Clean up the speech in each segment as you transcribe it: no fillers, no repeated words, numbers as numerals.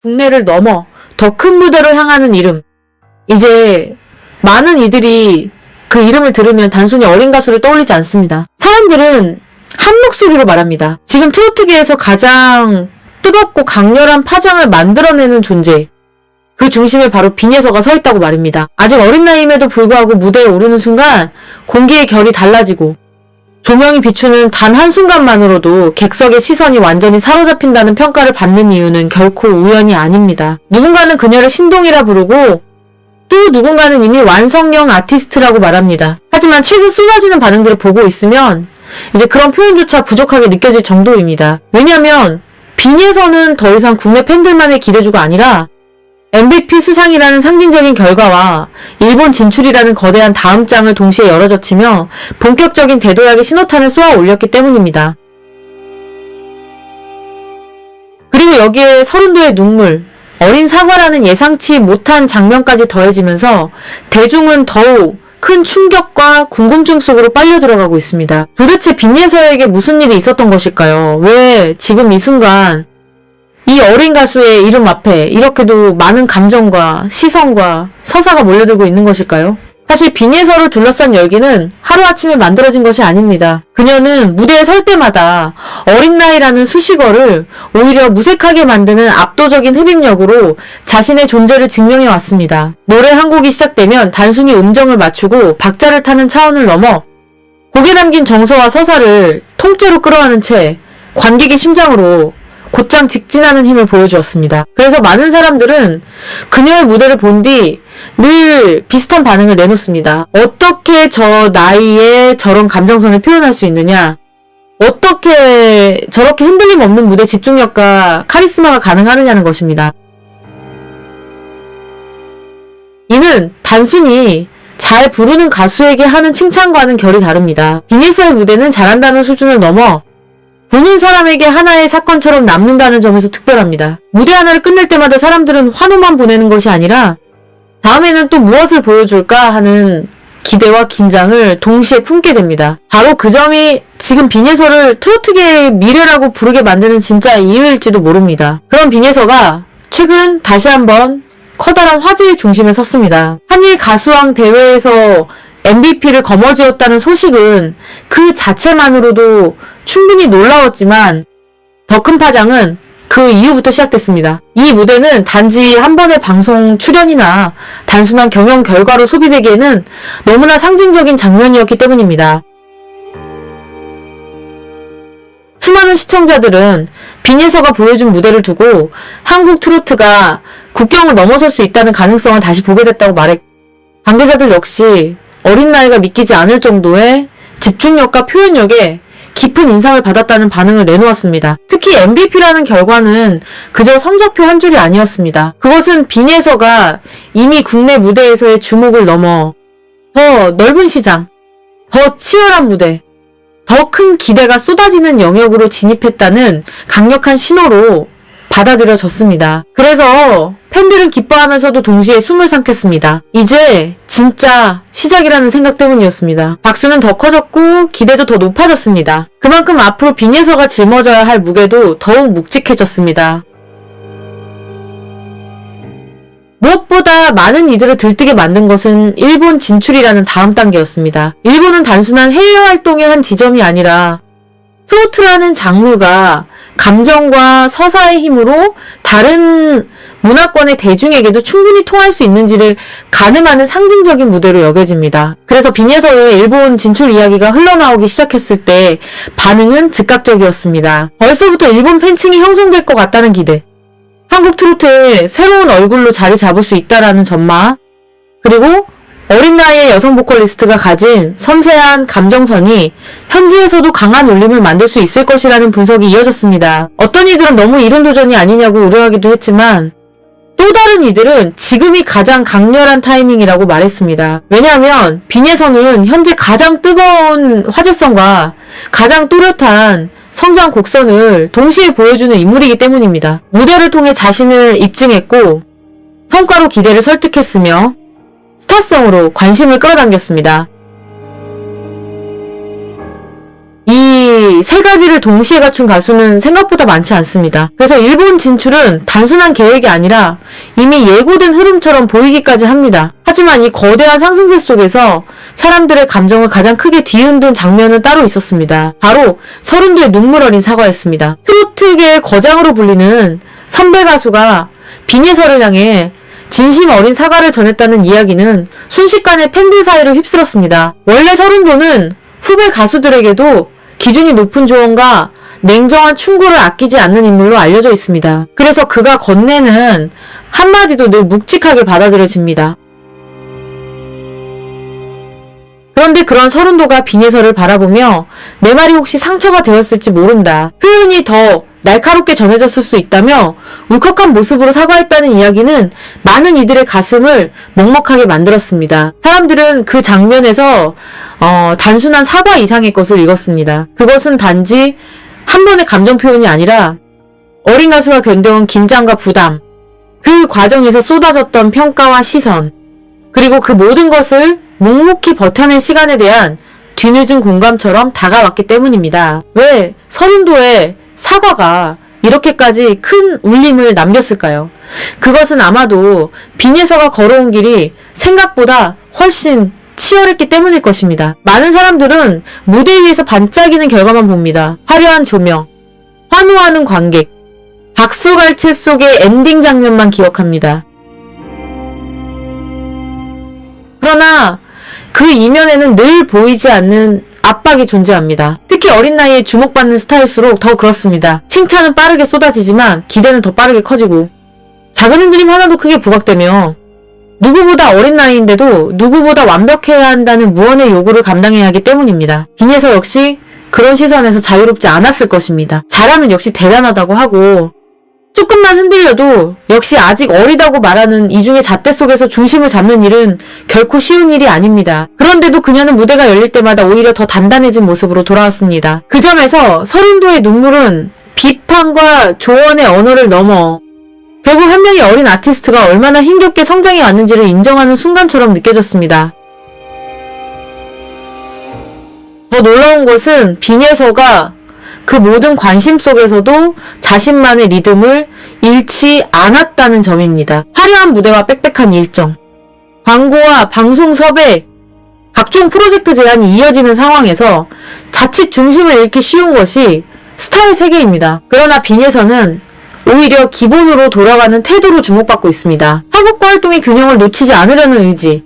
국내를 넘어 더 큰 무대로 향하는 이름. 이제 많은 이들이 그 이름을 들으면 단순히 어린 가수를 떠올리지 않습니다. 사람들은 한 목소리로 말합니다. 지금 트로트계에서 가장 뜨겁고 강렬한 파장을 만들어내는 존재. 그 중심에 바로 빈예서가 서 있다고 말입니다. 아직 어린 나이임에도 불구하고 무대에 오르는 순간 공기의 결이 달라지고 조명이 비추는 단 한순간만으로도 객석의 시선이 완전히 사로잡힌다는 평가를 받는 이유는 결코 우연이 아닙니다. 누군가는 그녀를 신동이라 부르고 또 누군가는 이미 완성형 아티스트라고 말합니다. 하지만 최근 쏟아지는 반응들을 보고 있으면 이제 그런 표현조차 부족하게 느껴질 정도입니다. 왜냐하면 빈예서는 더 이상 국내 팬들만의 기대주가 아니라 MVP 수상이라는 상징적인 결과와 일본 진출이라는 거대한 다음 장을 동시에 열어젖히며 본격적인 대도약의 신호탄을 쏘아 올렸기 때문입니다. 그리고 여기에 서른도의 눈물, 어린 사과라는 예상치 못한 장면까지 더해지면서 대중은 더욱 큰 충격과 궁금증 속으로 빨려 들어가고 있습니다. 도대체 빈예서에게 무슨 일이 있었던 것일까요? 왜 지금 이 순간 이 어린 가수의 이름 앞에 이렇게도 많은 감정과 시선과 서사가 몰려들고 있는 것일까요? 사실 빈예서를 둘러싼 열기는 하루아침에 만들어진 것이 아닙니다. 그녀는 무대에 설 때마다 어린 나이라는 수식어를 오히려 무색하게 만드는 압도적인 흡입력으로 자신의 존재를 증명해 왔습니다. 노래 한 곡이 시작되면 단순히 음정을 맞추고 박자를 타는 차원을 넘어 곡에 담긴 정서와 서사를 통째로 끌어안은 채 관객의 심장으로 곧장 직진하는 힘을 보여주었습니다. 그래서 많은 사람들은 그녀의 무대를 본 뒤 늘 비슷한 반응을 내놓습니다. 어떻게 저 나이에 저런 감정선을 표현할 수 있느냐? 어떻게 저렇게 흔들림 없는 무대 집중력과 카리스마가 가능하느냐는 것입니다. 이는 단순히 잘 부르는 가수에게 하는 칭찬과는 결이 다릅니다. 빈예서의 무대는 잘한다는 수준을 넘어 보는 사람에게 하나의 사건처럼 남는다는 점에서 특별합니다. 무대 하나를 끝낼 때마다 사람들은 환호만 보내는 것이 아니라 다음에는 또 무엇을 보여줄까 하는 기대와 긴장을 동시에 품게 됩니다. 바로 그 점이 지금 빈예서를 트로트계의 미래라고 부르게 만드는 진짜 이유일지도 모릅니다. 그런 빈예서가 최근 다시 한번 커다란 화제의 중심에 섰습니다. 한일 가수왕 대회에서 MVP를 거머쥐었다는 소식은 그 자체만으로도 충분히 놀라웠지만 더 큰 파장은 그 이후부터 시작됐습니다. 이 무대는 단지 한 번의 방송 출연이나 단순한 경영 결과로 소비되기에는 너무나 상징적인 장면이었기 때문입니다. 수많은 시청자들은 빈예서가 보여준 무대를 두고 한국 트로트가 국경을 넘어설 수 있다는 가능성을 다시 보게 됐다고 말했고, 관계자들 역시 어린 나이가 믿기지 않을 정도의 집중력과 표현력에 깊은 인상을 받았다는 반응을 내놓았습니다. 특히 MVP라는 결과는 그저 성적표 한 줄이 아니었습니다. 그것은 빈예서가 이미 국내 무대에서의 주목을 넘어 더 넓은 시장, 더 치열한 무대, 더 큰 기대가 쏟아지는 영역으로 진입했다는 강력한 신호로 받아들여졌습니다. 그래서 팬들은 기뻐하면서도 동시에 숨을 삼켰습니다. 이제 진짜 시작이라는 생각 때문이었습니다. 박수는 더 커졌고 기대도 더 높아졌습니다. 그만큼 앞으로 빈예서가 짊어져야 할 무게도 더욱 묵직해졌습니다. 무엇보다 많은 이들을 들뜨게 만든 것은 일본 진출이라는 다음 단계였습니다. 일본은 단순한 해외 활동의 한 지점이 아니라 트로트라는 장르가 감정과 서사의 힘으로 다른 문화권의 대중에게도 충분히 통할 수 있는지를 가늠하는 상징적인 무대로 여겨집니다. 그래서 빈예서의 일본 진출 이야기가 흘러나오기 시작했을 때 반응은 즉각적이었습니다. 벌써부터 일본 팬층이 형성될 것 같다는 기대, 한국 트로트의 새로운 얼굴로 자리 잡을 수 있다라는 전망, 그리고 어린 나이의 여성 보컬리스트가 가진 섬세한 감정선이 현지에서도 강한 울림을 만들 수 있을 것이라는 분석이 이어졌습니다. 어떤 이들은 너무 이른 도전이 아니냐고 우려하기도 했지만 또 다른 이들은 지금이 가장 강렬한 타이밍이라고 말했습니다. 왜냐하면 빈예서는 현재 가장 뜨거운 화제성과 가장 또렷한 성장 곡선을 동시에 보여주는 인물이기 때문입니다. 무대를 통해 자신을 입증했고 성과로 기대를 설득했으며 스타성으로 관심을 끌어당겼습니다. 이 이 세 가지를 동시에 갖춘 가수는 생각보다 많지 않습니다. 그래서 일본 진출은 단순한 계획이 아니라 이미 예고된 흐름처럼 보이기까지 합니다. 하지만 이 거대한 상승세 속에서 사람들의 감정을 가장 크게 뒤흔든 장면은 따로 있었습니다. 바로 서른도의 눈물 어린 사과였습니다. 트로트계의 거장으로 불리는 선배 가수가 빈예설을 향해 진심 어린 사과를 전했다는 이야기는 순식간에 팬들 사이를 휩쓸었습니다. 원래 서른도는 후배 가수들에게도 기준이 높은 조언과 냉정한 충고를 아끼지 않는 인물로 알려져 있습니다. 그래서 그가 건네는 한마디도 늘 묵직하게 받아들여집니다. 그런데 그런 서른도가 빈예설을 바라보며 내 말이 혹시 상처가 되었을지 모른다. 표현이 더 날카롭게 전해졌을 수 있다며 울컥한 모습으로 사과했다는 이야기는 많은 이들의 가슴을 먹먹하게 만들었습니다. 사람들은 그 장면에서 단순한 사과 이상의 것을 읽었습니다. 그것은 단지 한 번의 감정 표현이 아니라 어린 가수가 견뎌온 긴장과 부담, 그 과정에서 쏟아졌던 평가와 시선, 그리고 그 모든 것을 묵묵히 버텨낸 시간에 대한 뒤늦은 공감처럼 다가왔기 때문입니다. 왜 서른도의 사과가 이렇게까지 큰 울림을 남겼을까요? 그것은 아마도 빈예서가 걸어온 길이 생각보다 훨씬 치열했기 때문일 것입니다. 많은 사람들은 무대 위에서 반짝이는 결과만 봅니다. 화려한 조명, 환호하는 관객, 박수갈채 속의 엔딩 장면만 기억합니다. 그러나 그 이면에는 늘 보이지 않는 압박이 존재합니다. 특히 어린 나이에 주목받는 스타일수록 더 그렇습니다. 칭찬은 빠르게 쏟아지지만 기대는 더 빠르게 커지고 작은 흔들림 하나도 크게 부각되며 누구보다 어린 나이인데도 누구보다 완벽해야 한다는 무언의 요구를 감당해야 하기 때문입니다. 빈예서 역시 그런 시선에서 자유롭지 않았을 것입니다. 잘하면 역시 대단하다고 하고 조금만 흔들려도 역시 아직 어리다고 말하는 이중의 잣대 속에서 중심을 잡는 일은 결코 쉬운 일이 아닙니다. 그런데도 그녀는 무대가 열릴 때마다 오히려 더 단단해진 모습으로 돌아왔습니다. 그 점에서 서른도의 눈물은 비판과 조언의 언어를 넘어 결국 한 명의 어린 아티스트가 얼마나 힘겹게 성장해 왔는지를 인정하는 순간처럼 느껴졌습니다. 더 놀라운 것은 빈예서가 그 모든 관심 속에서도 자신만의 리듬을 잃지 않았다는 점입니다. 화려한 무대와 빽빽한 일정, 광고와 방송 섭외, 각종 프로젝트 제안이 이어지는 상황에서 자칫 중심을 잃기 쉬운 것이 스타의 세계입니다. 그러나 빈예서는 오히려 기본으로 돌아가는 태도로 주목받고 있습니다. 학업과 활동의 균형을 놓치지 않으려는 의지,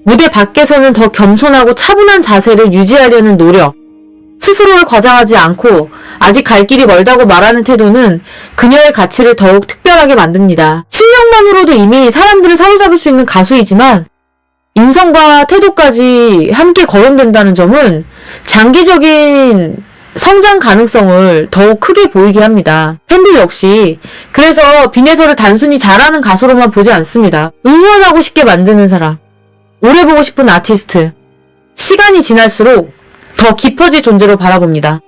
무대 밖에서는 더 겸손하고 차분한 자세를 유지하려는 노력, 스스로를 과장하지 않고 아직 갈 길이 멀다고 말하는 태도는 그녀의 가치를 더욱 특별하게 만듭니다. 실력만으로도 이미 사람들을 사로잡을 수 있는 가수이지만 인성과 태도까지 함께 거론된다는 점은 장기적인 성장 가능성을 더욱 크게 보이게 합니다. 팬들 역시 그래서 빈예서를 단순히 잘하는 가수로만 보지 않습니다. 응원하고 싶게 만드는 사람, 오래 보고 싶은 아티스트, 시간이 지날수록 더 깊어질 존재로 바라봅니다.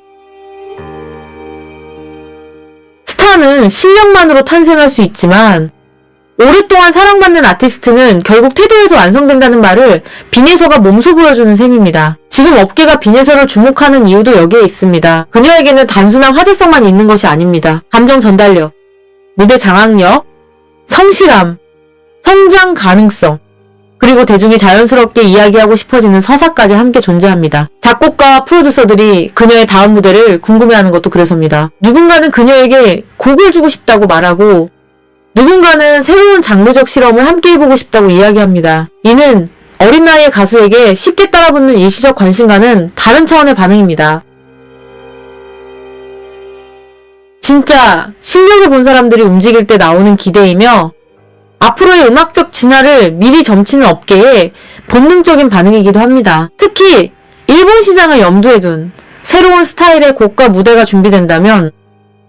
스타는 실력만으로 탄생할 수 있지만 오랫동안 사랑받는 아티스트는 결국 태도에서 완성된다는 말을 빈예서가 몸소 보여주는 셈입니다. 지금 업계가 빈예서를 주목하는 이유도 여기에 있습니다. 그녀에게는 단순한 화제성만 있는 것이 아닙니다. 감정 전달력, 무대 장악력, 성실함, 성장 가능성, 그리고 대중이 자연스럽게 이야기하고 싶어지는 서사까지 함께 존재합니다. 작곡가 프로듀서들이 그녀의 다음 무대를 궁금해하는 것도 그래서입니다. 누군가는 그녀에게 곡을 주고 싶다고 말하고 누군가는 새로운 장르적 실험을 함께 해보고 싶다고 이야기합니다. 이는 어린 나이의 가수에게 쉽게 따라붙는 일시적 관심과는 다른 차원의 반응입니다. 진짜 실력을 본 사람들이 움직일 때 나오는 기대이며 앞으로의 음악적 진화를 미리 점치는 업계의 본능적인 반응이기도 합니다. 특히 일본 시장을 염두에 둔 새로운 스타일의 곡과 무대가 준비된다면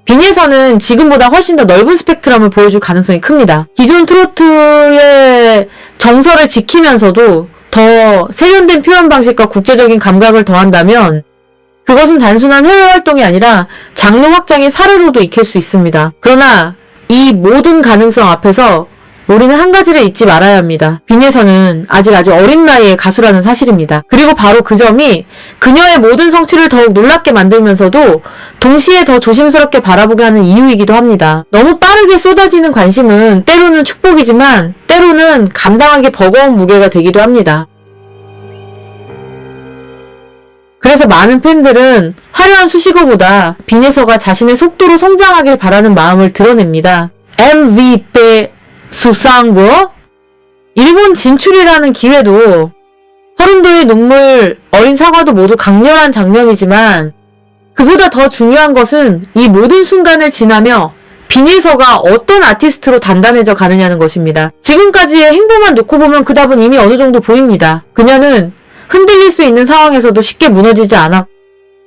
빈예서는 지금보다 훨씬 더 넓은 스펙트럼을 보여줄 가능성이 큽니다. 기존 트로트의 정서를 지키면서도 더 세련된 표현 방식과 국제적인 감각을 더한다면 그것은 단순한 해외 활동이 아니라 장르 확장의 사례로도 익힐 수 있습니다. 그러나 이 모든 가능성 앞에서 우리는 한 가지를 잊지 말아야 합니다. 빈에서는 아직 아주 어린 나이의 가수라는 사실입니다. 그리고 바로 그 점이 그녀의 모든 성취를 더욱 놀랍게 만들면서도 동시에 더 조심스럽게 바라보게 하는 이유이기도 합니다. 너무 빠르게 쏟아지는 관심은 때로는 축복이지만 때로는 감당하기 버거운 무게가 되기도 합니다. 그래서 많은 팬들은 화려한 수식어보다 빈에서가 자신의 속도로 성장하길 바라는 마음을 드러냅니다. MVP 수상도 일본 진출이라는 기회도 서른도의 눈물, 어린 사과도 모두 강렬한 장면이지만 그보다 더 중요한 것은 이 모든 순간을 지나며 빈에서가 어떤 아티스트로 단단해져 가느냐는 것입니다. 지금까지의 행보만 놓고 보면 그 답은 이미 어느 정도 보입니다. 그녀는 흔들릴 수 있는 상황에서도 쉽게 무너지지 않았고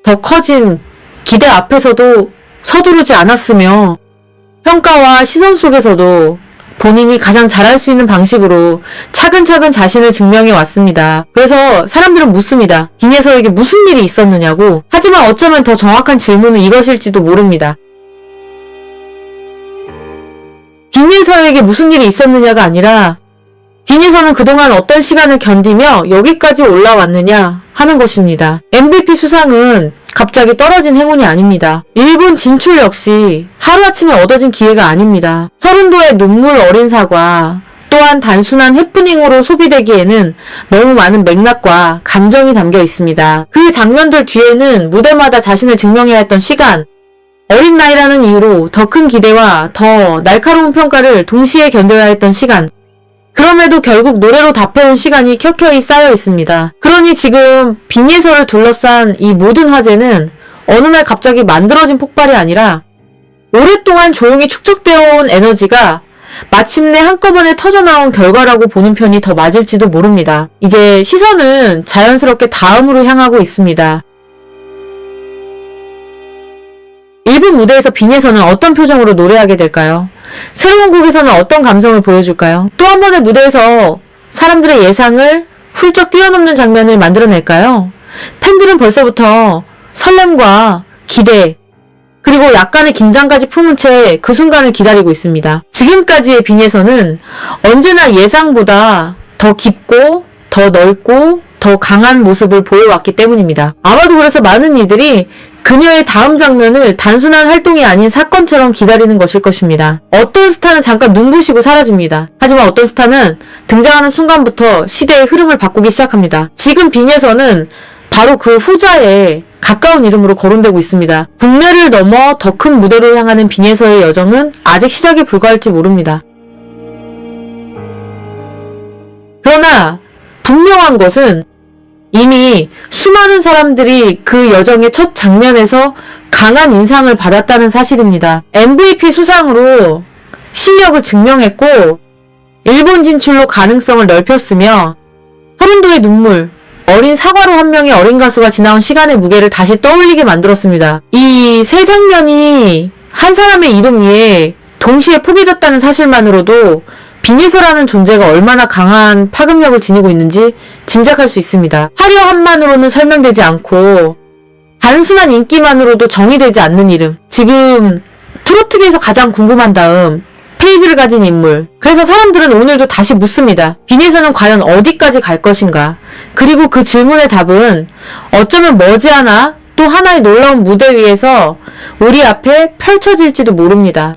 더 커진 기대 앞에서도 서두르지 않았으며 평가와 시선 속에서도 본인이 가장 잘할 수 있는 방식으로 차근차근 자신을 증명해 왔습니다. 그래서 사람들은 묻습니다. 빈에서에게 무슨 일이 있었느냐고. 하지만 어쩌면 더 정확한 질문은 이것일지도 모릅니다. 빈에서에게 무슨 일이 있었느냐가 아니라 빈에서는 그동안 어떤 시간을 견디며 여기까지 올라왔느냐 하는 것입니다. MVP 수상은 갑자기 떨어진 행운이 아닙니다. 일본 진출 역시 하루아침에 얻어진 기회가 아닙니다. 서른도의 눈물 어린 사과 또한 단순한 해프닝으로 소비되기에는 너무 많은 맥락과 감정이 담겨 있습니다. 그 장면들 뒤에는 무대마다 자신을 증명해야 했던 시간, 어린 나이라는 이유로 더 큰 기대와 더 날카로운 평가를 동시에 견뎌야 했던 시간, 그럼에도 결국 노래로 답해온 시간이 켜켜이 쌓여 있습니다. 그러니 지금 빈에서를 둘러싼 이 모든 화제는 어느 날 갑자기 만들어진 폭발이 아니라 오랫동안 조용히 축적되어 온 에너지가 마침내 한꺼번에 터져나온 결과라고 보는 편이 더 맞을지도 모릅니다. 이제 시선은 자연스럽게 다음으로 향하고 있습니다. 일본 무대에서 빈에서는 어떤 표정으로 노래하게 될까요? 새로운 곡에서는 어떤 감성을 보여줄까요? 또 한 번의 무대에서 사람들의 예상을 훌쩍 뛰어넘는 장면을 만들어낼까요? 팬들은 벌써부터 설렘과 기대, 그리고 약간의 긴장까지 품은 채 그 순간을 기다리고 있습니다. 지금까지의 빈에서는 언제나 예상보다 더 깊고, 더 넓고, 더 강한 모습을 보여왔기 때문입니다. 아마도 그래서 많은 이들이 그녀의 다음 장면을 단순한 활동이 아닌 사건처럼 기다리는 것일 것입니다. 어떤 스타는 잠깐 눈부시고 사라집니다. 하지만 어떤 스타는 등장하는 순간부터 시대의 흐름을 바꾸기 시작합니다. 지금 빈에서는 바로 그 후자에 가까운 이름으로 거론되고 있습니다. 국내를 넘어 더 큰 무대로 향하는 빈에서의 여정은 아직 시작에 불과할지 모릅니다. 그러나 분명한 것은 이미 수많은 사람들이 그 여정의 첫 장면에서 강한 인상을 받았다는 사실입니다. MVP 수상으로 실력을 증명했고 일본 진출로 가능성을 넓혔으며 서른도의 눈물, 어린 사과로 한 명의 어린 가수가 지나온 시간의 무게를 다시 떠올리게 만들었습니다. 이 세 장면이 한 사람의 이름 위에 동시에 포개졌다는 사실만으로도 빈에서라는 존재가 얼마나 강한 파급력을 지니고 있는지 짐작할 수 있습니다. 화려함만으로는 설명되지 않고 단순한 인기만으로도 정의되지 않는 이름. 지금 트로트계에서 가장 궁금한 다음 페이지를 가진 인물. 그래서 사람들은 오늘도 다시 묻습니다. 빈에서는 과연 어디까지 갈 것인가? 그리고 그 질문의 답은 어쩌면 머지않아 또 하나의 놀라운 무대 위에서 우리 앞에 펼쳐질지도 모릅니다.